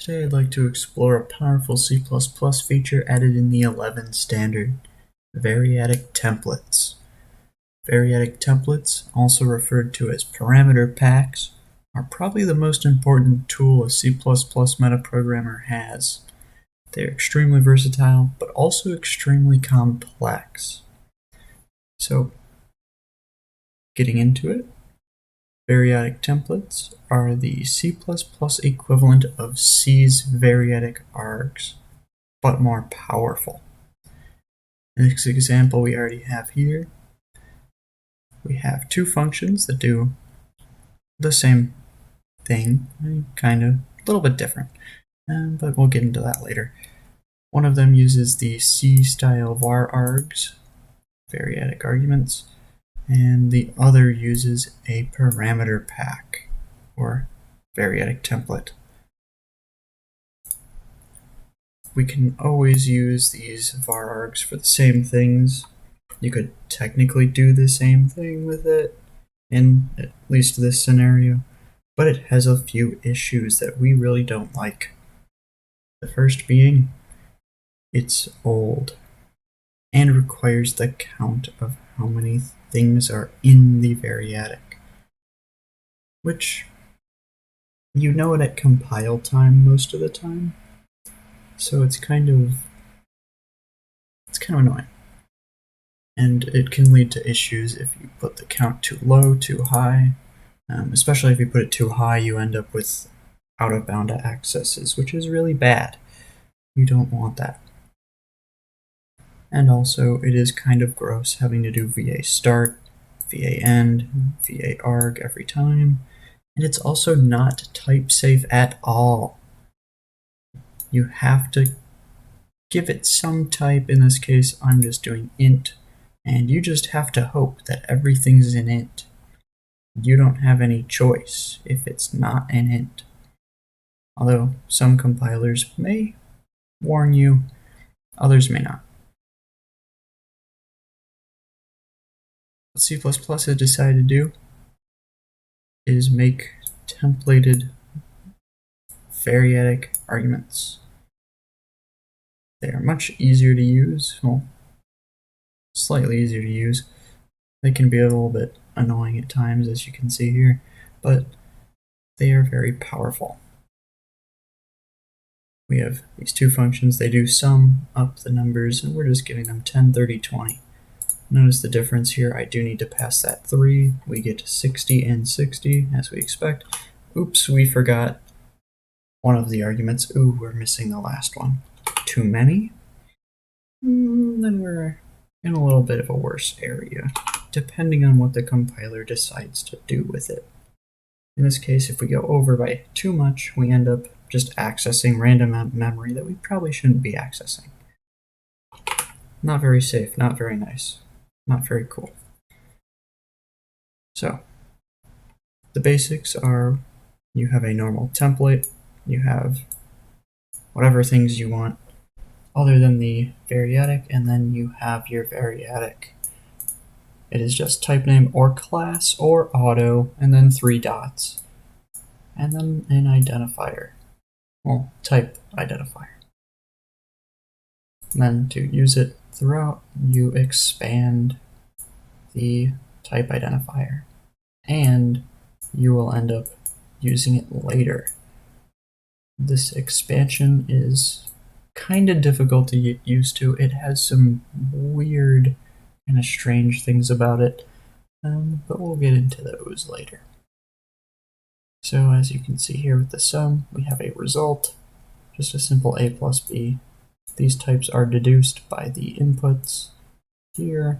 Today I'd like to explore a powerful C++ feature added in the 11 standard, variadic templates. Variadic templates, also referred to as parameter packs, are probably the most important tool a C++ metaprogrammer has. They're extremely versatile, but also extremely complex. So, getting into it, variadic templates are the C++ equivalent of C's variadic args, but more powerful. In this example we already have here, we have two functions that do the same thing, kind of, a little bit different, but we'll get into that later. One of them uses the C-style var args, variadic arguments, and the other uses a parameter pack, or variadic template. We can always use these var args for the same things. You could technically do the same thing with it, in at least this scenario, but it has a few issues that we really don't like. The first being, it's old, and requires the count of how many things are in the variadic, which you know it at compile time most of the time, so it's kind of annoying. And it can lead to issues if you put the count too low, too high. Especially if you put it too high, you end up with out-of-bound accesses, which is really bad. You don't want that. And also, it is kind of gross having to do VA start, VA end, VA arg every time. And it's also not type safe at all. You have to give it some type. In this case, I'm just doing int, and you just have to hope that everything's in int. You don't have any choice if it's not an int. Although some compilers may warn you, others may not. What C++ has decided to do is make templated variadic arguments. They are much easier to use, well, slightly easier to use. They can be a little bit annoying at times, as you can see here, but they are very powerful. We have these two functions. They do sum up the numbers, and we're just giving them 10, 30, 20. Notice the difference here. I do need to pass that 3. We get 60 and 60, as we expect. Oops, we forgot one of the arguments. Ooh, we're missing the last one. Too many? Then we're in a little bit of a worse area, depending on what the compiler decides to do with it. In this case, if we go over by too much, we end up just accessing random memory that we probably shouldn't be accessing. Not very safe, not very nice, not very cool. So, the basics are you have a normal template, you have whatever things you want other than the variadic, and then you have your variadic. It is just type name or class or auto, and then 3 dots, and then an identifier, well, type identifier. And then to use it throughout, you expand the type identifier, and you will end up using it later. This expansion is kind of difficult to get used to. It has some weird, kind of strange things about it, but we'll get into those later. So as you can see here with the sum, we have a result, just a simple a plus b. These types are deduced by the inputs here,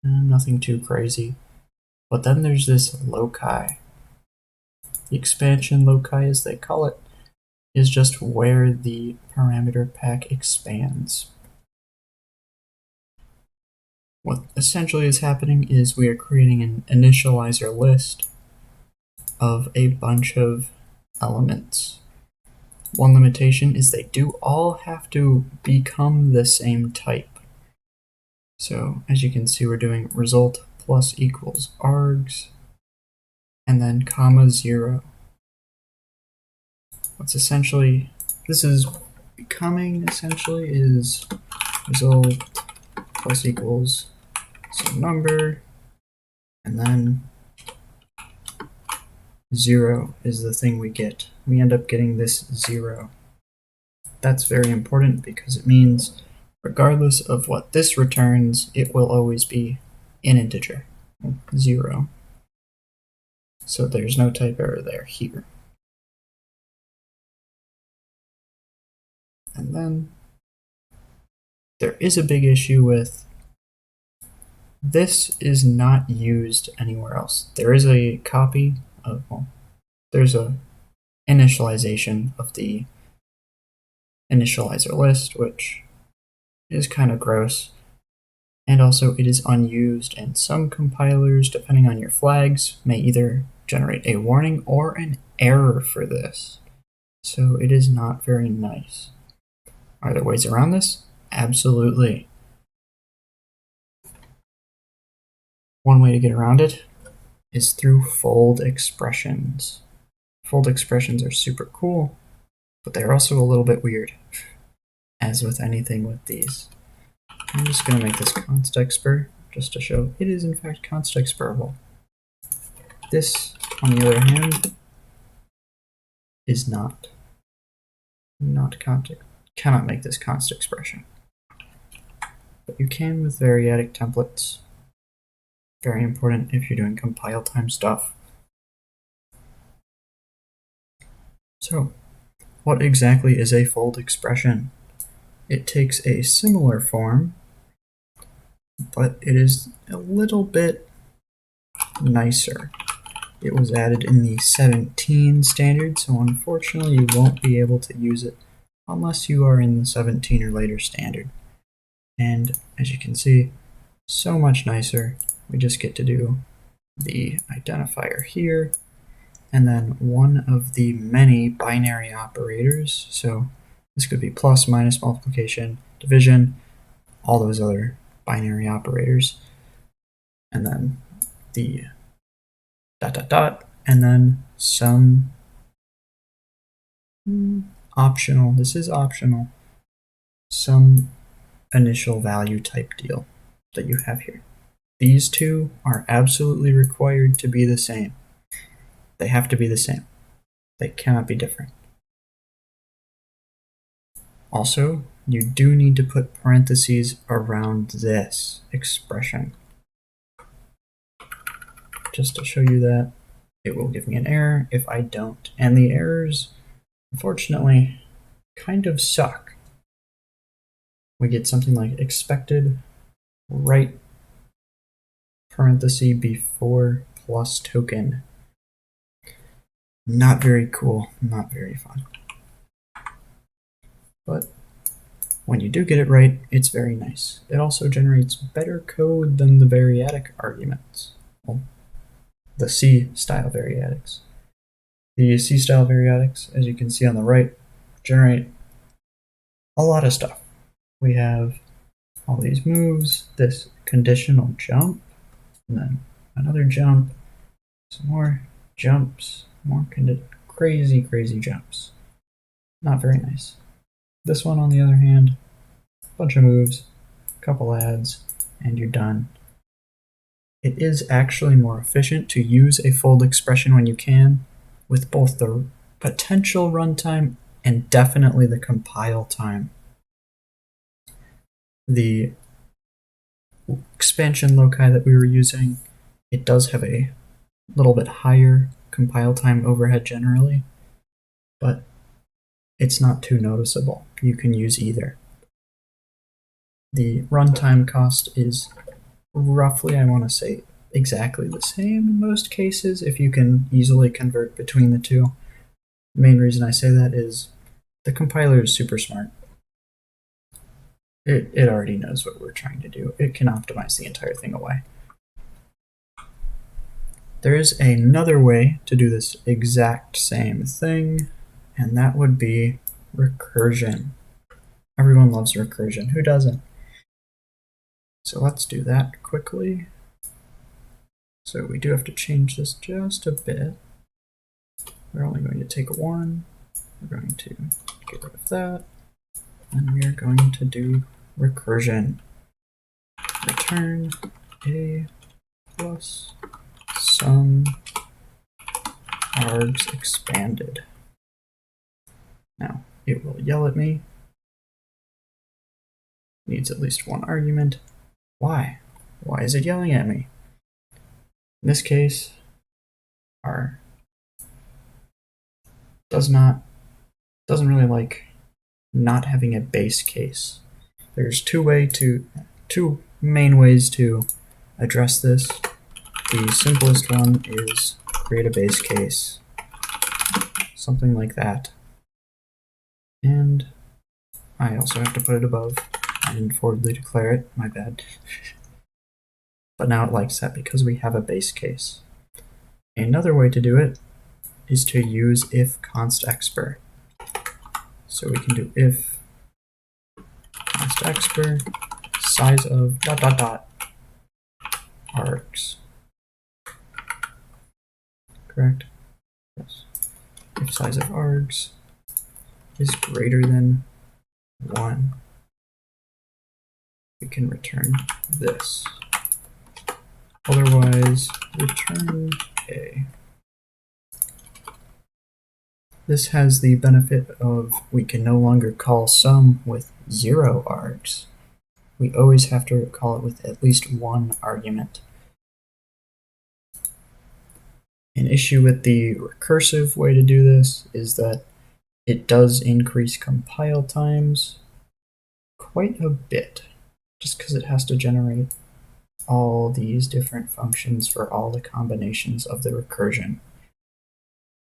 nothing too crazy. But then there's this loci. The expansion loci, as they call it, is just where the parameter pack expands. What essentially is happening is we are creating an initializer list of a bunch of elements. One limitation is they do all have to become the same type. So as you can see, we're doing result plus equals args, and then comma 0. What's essentially this is becoming essentially is result plus equals some number, and then 0 is the thing we get. We end up getting this 0. That's very important because it means regardless of what this returns, it will always be an integer, 0. So there's no type error there here. And then there is a big issue with this is not used anywhere else. There is a copy of, well, there's a initialization of the initializer list, which is kind of gross. And also it is unused, and some compilers, depending on your flags, may either generate a warning or an error for this. So it is not very nice. Are there ways around this? Absolutely. One way to get around it is through fold expressions. Fold expressions are super cool, but they're also a little bit weird, as with anything with these. I'm just going to make this const expr just to show it is in fact const exprable. This, on the other hand, is not const. Cannot make this const expression. But you can with variadic templates. Very important if you're doing compile time stuff. So, what exactly is a fold expression? It takes a similar form, but it is a little bit nicer. It was added in the 17 standard, so unfortunately you won't be able to use it unless you are in the 17 or later standard. And as you can see, so much nicer. We just get to do the identifier here, and then one of the many binary operators. So this could be plus, minus, multiplication, division, all those other binary operators. And then the ... and then some optional, this is optional, some initial value type deal that you have here. These two are absolutely required to be the same. They have to be the same. They cannot be different. Also, you do need to put parentheses around this expression. Just to show you that it will give me an error if I don't. And the errors, unfortunately, kind of suck. We get something like expected right parenthesis before plus token. Not very cool, not very fun. But when you do get it right, it's very nice. It also generates better code than the variadic arguments. Well, the C-style variadics. The C-style variadics, as you can see on the right, generate a lot of stuff. We have all these moves, this conditional jump, and then another jump, some more jumps, more crazy jumps. Not very nice. This one, on the other hand, a bunch of moves, a couple adds, and you're done. It is actually more efficient to use a fold expression when you can, with both the potential runtime and definitely the compile time. The expansion loci that we were using, it does have a little bit higher compile time overhead generally, but it's not too noticeable. You can use either. The runtime cost is roughly, I want to say, exactly the same in most cases if you can easily convert between the two. The main reason I say that is the compiler is super smart. It already knows what we're trying to do. It can optimize the entire thing away. There is another way to do this exact same thing, and that would be recursion. Everyone loves recursion. Who doesn't? So let's do that quickly. So we do have to change this just a bit. We're only going to take one. We're going to get rid of that. And we are going to do recursion. Return a plus sum args expanded. Now, it will yell at me. Needs at least one argument. Why? Why is it yelling at me? In this case, our doesn't really like not having a base case. There's two main ways to address this. The simplest one is create a base case, something like that. And I also have to put it above. I didn't forwardly declare it, my bad. But now it likes that because we have a base case. Another way to do it is to use if const expr. So we can do if const expr size of ... args. Correct? Yes. If size of args is greater than 1, we can return this. Otherwise, return a. This has the benefit of we can no longer call sum with 0 args. We always have to call it with at least one argument. An issue with the recursive way to do this is that it does increase compile times quite a bit, just because it has to generate all these different functions for all the combinations of the recursion.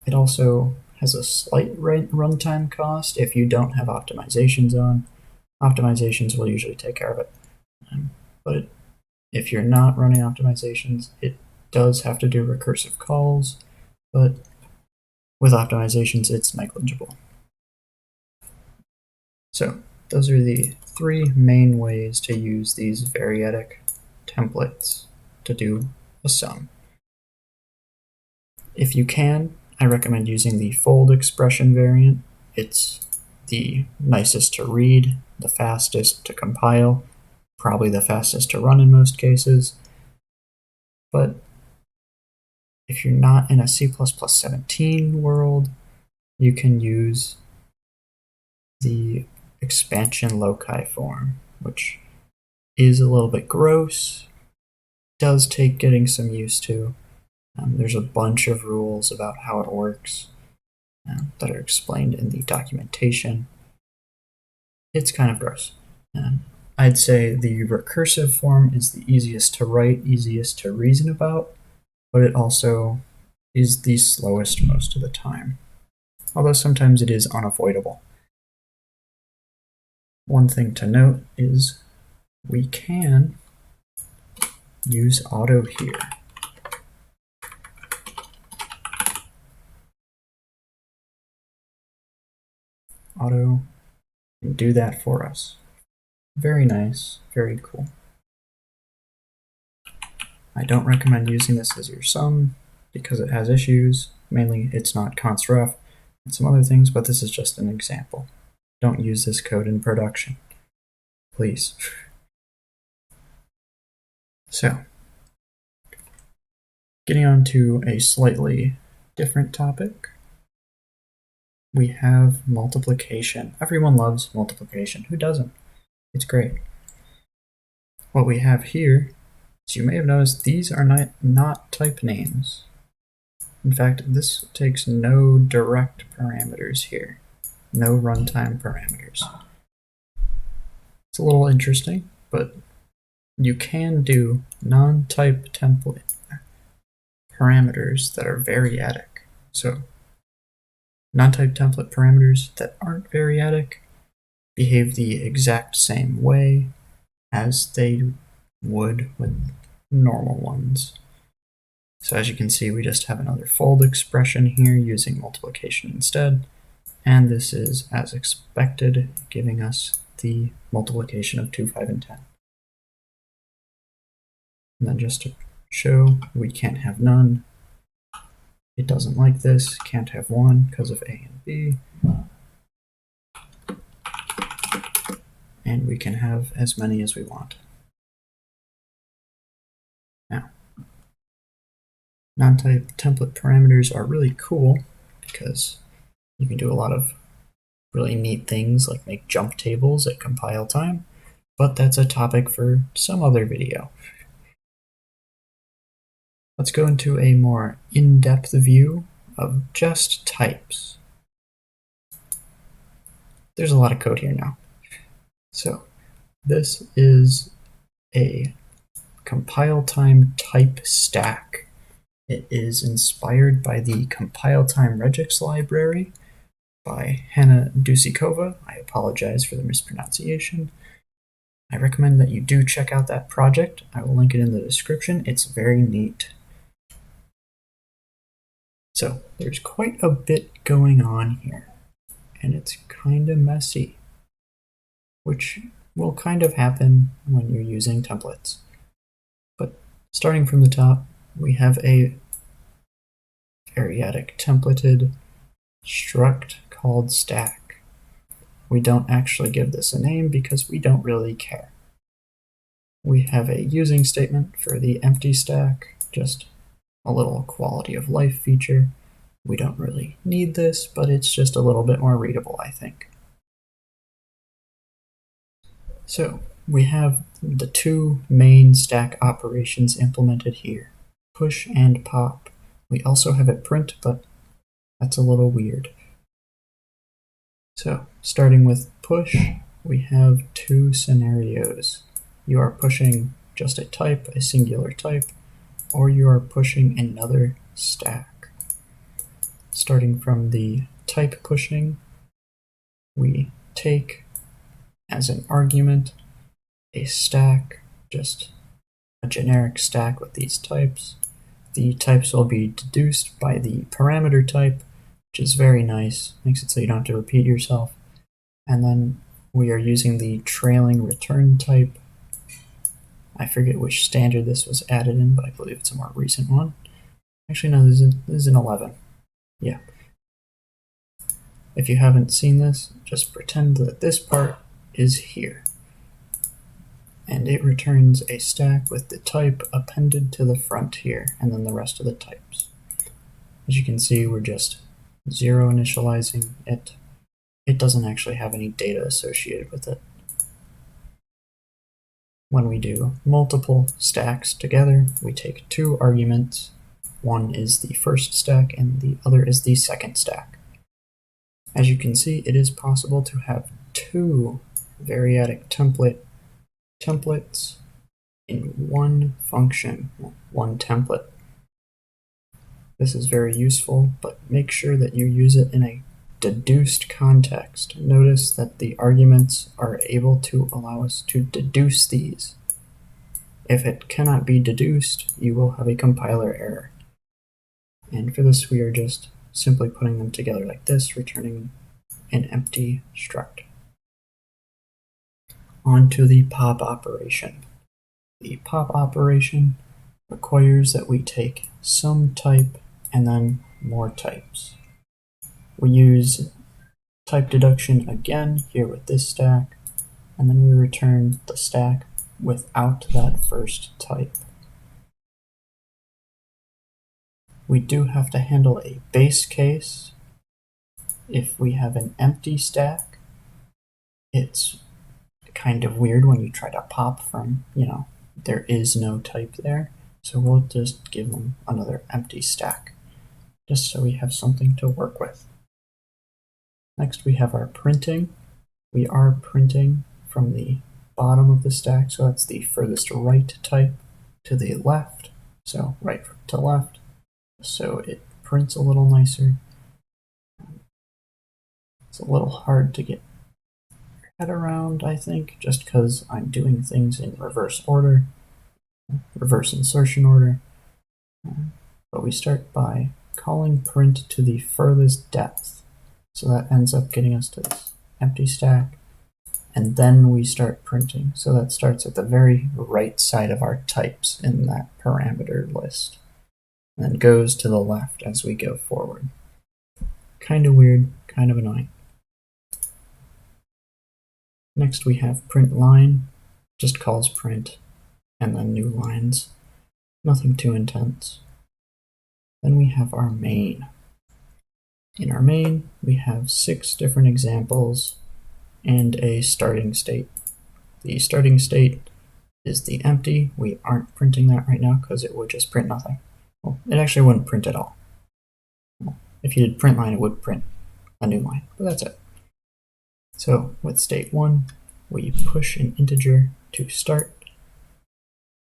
It also has a slight runtime cost if you don't have optimizations on. Optimizations will usually take care of it. But if you're not running optimizations, it does have to do recursive calls, but with optimizations, it's negligible. So those are the 3 main ways to use these variadic templates to do a sum. If you can, I recommend using the fold expression variant. It's the nicest to read, the fastest to compile, probably the fastest to run in most cases. But if you're not in a C++ 17 world, you can use the expansion loci form, which is a little bit gross, does take getting some used to. There's a bunch of rules about how it works that are explained in the documentation. It's kind of gross. I'd say the recursive form is the easiest to write, easiest to reason about, but it also is the slowest most of the time, although sometimes it is unavoidable. One thing to note is we can use auto here. Auto can do that for us. Very nice, very cool. I don't recommend using this as your sum because it has issues. Mainly it's not const ref and some other things, but this is just an example. Don't use this code in production, please. So, getting on to a slightly different topic, we have multiplication. Everyone loves multiplication. Who doesn't? It's great. What we have here, as you may have noticed, these are not type names. In fact, this takes no direct parameters here. No runtime parameters. It's a little interesting, but you can do non-type template parameters that are variadic. So non-type template parameters that aren't variadic behave the exact same way as they would with normal ones. So as you can see, we just have another fold expression here using multiplication instead. And this is, as expected, giving us the multiplication of 2, 5, and 10. And then just to show we can't have none, it doesn't like this, can't have 1 because of A and B. and we can have as many as we want. Now, non-type template parameters are really cool because you can do a lot of really neat things like make jump tables at compile time, but that's a topic for some other video. Let's go into a more in-depth view of just types. There's a lot of code here now. So this is a compile time type stack. It is inspired by the compile time regex library by Hanna Dusikova. I apologize for the mispronunciation. I recommend that you do check out that project. I will link it in the description. It's very neat. So there's quite a bit going on here, and it's kind of messy, which will kind of happen when you're using templates. But starting from the top, we have a variadic templated struct called stack. We don't actually give this a name because we don't really care. We have a using statement for the empty stack, just a little quality of life feature. We don't really need this, but it's just a little bit more readable, I think. So we have the two main stack operations implemented here, push and pop. We also have it print, but that's a little weird. So starting with push, we have two scenarios. You are pushing just a type, a singular type, or you are pushing another stack. Starting from the type pushing, we take as an argument a stack, just a generic stack with these types. The types will be deduced by the parameter type, which is very nice, makes it so you don't have to repeat yourself. And then we are using the trailing return type. I forget which standard this was added in, but I believe it's a more recent one. Actually, no, this is an 11. Yeah. If you haven't seen this, just pretend that this part is here. And it returns a stack with the type appended to the front here, and then the rest of the types. As you can see, we're just zero initializing it. It doesn't actually have any data associated with it. When we do multiple stacks together, we take two arguments. One is the first stack and the other is the second stack. As you can see, it is possible to have two variadic templates in one function, one template. This is very useful, but make sure that you use it in a deduced context. Notice that the arguments are able to allow us to deduce these. If it cannot be deduced, you will have a compiler error. And for this, we are just simply putting them together like this, returning an empty struct. On to the pop operation. The pop operation requires that we take some type and then more types. We use type deduction again here with this stack, and then we return the stack without that first type. We do have to handle a base case. If we have an empty stack, it's kind of weird when you try to pop from, there is no type there. So we'll just give them another empty stack, just so we have something to work with. Next, we have our printing. We are printing from the bottom of the stack, so that's the furthest right type to the left, so right to left, so it prints a little nicer. It's a little hard to get your head around, I think, just because I'm doing things in reverse order, reverse insertion order. But we start by calling print to the furthest depth. So that ends up getting us to this empty stack. And then we start printing. So that starts at the very right side of our types in that parameter list. And then goes to the left as we go forward. Kind of weird, kind of annoying. Next we have print line, just calls print, and then new lines. Nothing too intense. Then we have our main. In our main, we have 6 different examples and a starting state. The starting state is the empty. We aren't printing that right now because it would just print nothing. Well, it actually wouldn't print at all. Well, if you did print line, it would print a new line, but that's it. So with state 1, we push an integer to start.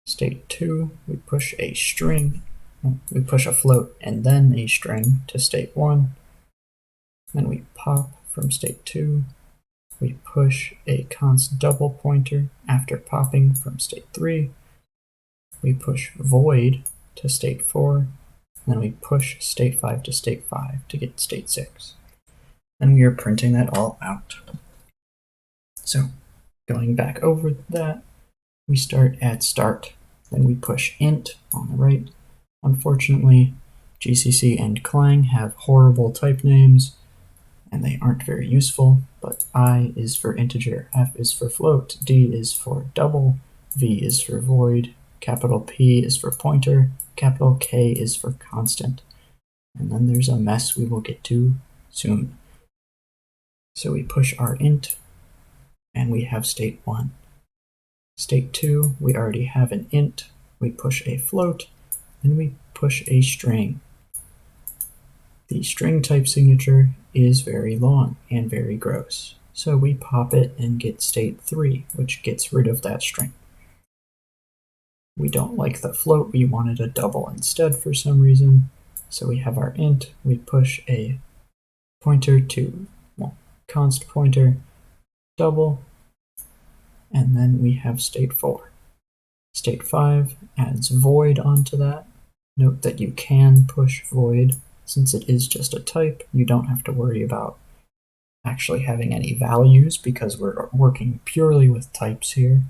State 2, we push a string. We push a float and then a string to state 1. Then we pop from state 2. We push a const double pointer after popping from state 3. We push void to state 4. And then we push state 5 to state 5 to get state 6. And we are printing that all out. So going back over that, we start at start. Then we push int on the right. Unfortunately, GCC and Clang have horrible type names, and they aren't very useful, but I is for integer, F is for float, D is for double, V is for void, capital P is for pointer, capital K is for constant. And then there's a mess we will get to soon. So we push our int, and we have state 1. State 2, we already have an int, we push a float, and we push a string. The string type signature is very long and very gross, so we pop it and get state 3, which gets rid of that string. We don't like the float, we wanted a double instead for some reason, so we have our int, we push a pointer to, well, const pointer, double, and then we have state 4. State 5 adds void onto that. Note that you can push void. Since it is just a type, you don't have to worry about actually having any values because we're working purely with types here.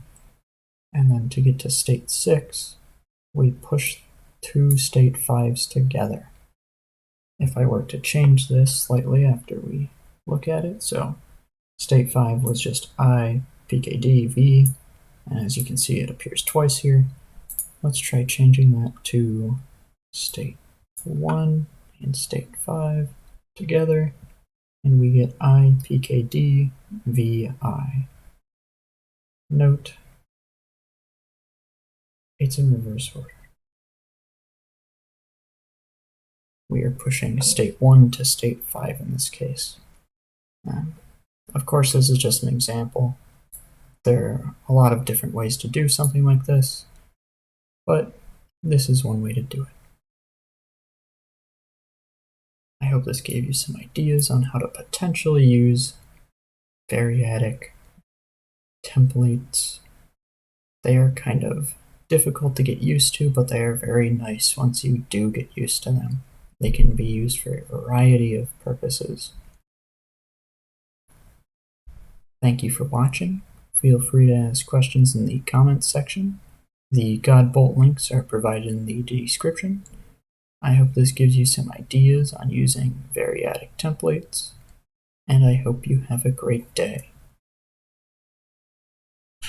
And then to get to state 6, we push 2 state 5s together. If I were to change this slightly after we look at it, so state 5 was just I, pkd, v, and as you can see it appears twice here. Let's try changing that to state 1 and state 5 together, and we get I, pkd, vi. Note, it's in reverse order. We are pushing state 1 to state 5 in this case. Of course, this is just an example. There are a lot of different ways to do something like this, but this is one way to do it. I hope this gave you some ideas on how to potentially use variadic templates. They are kind of difficult to get used to, but they are very nice once you do get used to them. They can be used for a variety of purposes. Thank you for watching. Feel free to ask questions in the comments section. The Godbolt links are provided in the description. I hope this gives you some ideas on using variadic templates, and I hope you have a great day.